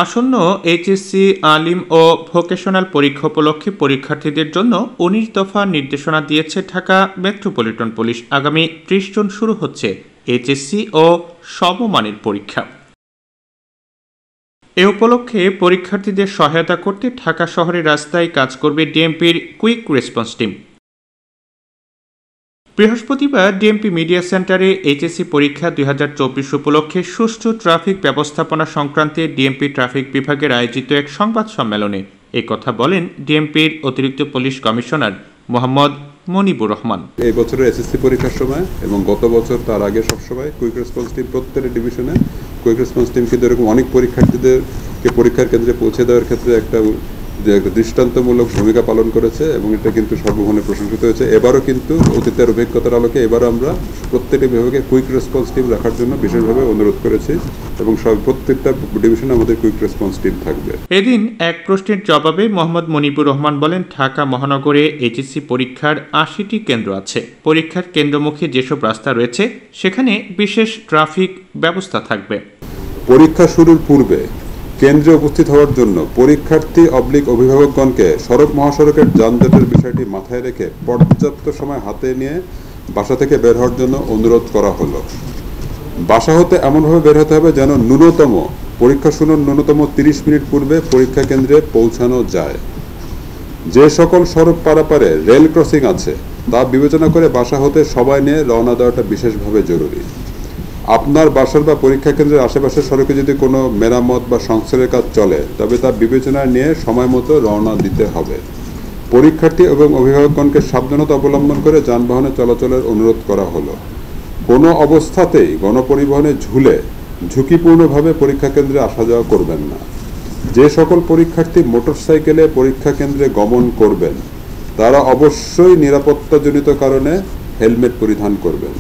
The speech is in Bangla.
আসন্ন এইচএসসি, আলিম ও ভোকেশনাল পরীক্ষা উপলক্ষে পরীক্ষার্থীদের জন্য ১৯ দফা নির্দেশনা দিয়েছে ঢাকা মেট্রোপলিটন পুলিশ। আগামী ৩০ জুন শুরু হচ্ছে এইচএসসি ও সমমানের পরীক্ষা। এ উপলক্ষে পরীক্ষার্থীদের সহায়তা করতে ঢাকা শহরের রাস্তায় কাজ করবে ডিএমপির কুইক রেসপন্স টিম। বৃহস্পতিবার ডিএমপি মিডিয়া সেন্টারে এইচএসসি পরীক্ষা ২০২৪ উপলক্ষে সুষ্ঠু ট্রাফিক ব্যবস্থাপনা সংক্রান্তে ডিএমপি ট্রাফিক বিভাগের আয়োজিত এক সংবাদ সম্মেলনে এই কথা বলেন ডিএমপির অতিরিক্ত পুলিশ কমিশনার মোহাম্মদ মনিবুর রহমান। এই বছরের এসএসসি পরীক্ষার সময় এবং গত বছর তার আগে সবসময় কুইক রেসপন্স টিম প্রত্যেকটা ডিভিশনে কুইক রেসপন্স টিম কিন্তু এরকম অনেক পরীক্ষার্থীদেরকে পরীক্ষার কেন্দ্রে পৌঁছে দেওয়ার ক্ষেত্রে একটা দৃষ্টান্তমূলক ভূমিকা পালন করেছে এবং এটা কিন্তু সর্বমনে প্রশংসিত হয়েছে। এবারও কিন্তু অতীতের অভিজ্ঞতার আলোকে এবারও আমরা প্রত্যেকটি বিভাগে কুইক রেসপন্স টিম রাখার জন্য বিশেষভাবে অনুরোধ করেছি এবং প্রত্যেকটা ডিভিশনে আমাদের কুইক রেসপন্স টিম থাকবে। এদিন এক প্রশ্নের জবাবে মোহাম্মদ মনিবুর রহমান বলেন, ঢাকা মহানগরে এইচএসসি পরীক্ষার ৮০টি কেন্দ্র আছে। পরীক্ষার কেন্দ্রমুখী যেসব রাস্তা রয়েছে সেখানে বিশেষ ট্রাফিক ব্যবস্থা থাকবে। পরীক্ষা শুরুর পূর্বে কেন্দ্রে উপস্থিত হওয়ার জন্য পরীক্ষার্থী অভিভাবকগণকে সড়ক মহাসড়কের যানজটের বিষয়টি মাথায় রেখে পর্যাপ্ত সময় হাতে নিয়ে বাসা থেকে বের হওয়ার জন্য অনুরোধ করা হলো। বাসা হতে এমনভাবে বের হতে হবে যেন পরীক্ষা শুরুর ন্যূনতম ৩০ মিনিট পূর্বে পরীক্ষা কেন্দ্রে পৌঁছানো যায়। যে সকল সড়ক পারাপারে রেল ক্রসিং আছে তা বিবেচনা করে বাসা হতে সবাই নিয়ে রওনা দেওয়াটা বিশেষভাবে জরুরি। আপনার বাসার বা পরীক্ষা কেন্দ্রের আশেপাশের সড়কে যদি কোনো মেরামত বা সংস্কারের কাজ চলে তবে তা বিবেচনায় নিয়ে সময় মতো রওনা দিতে হবে। পরীক্ষার্থী এবং অভিভাবকগণকে সাবধানতা অবলম্বন করে যানবাহনে চলাচলের অনুরোধ করা হলো। কোনো অবস্থাতেই গণপরিবহনে ঝুঁকিপূর্ণভাবে পরীক্ষা কেন্দ্রে আসা যাওয়া করবেন না। যে সকল পরীক্ষার্থী মোটরসাইকেলে পরীক্ষা কেন্দ্রে গমন করবেন তারা অবশ্যই নিরাপত্তাজনিত কারণে হেলমেট পরিধান করবেন।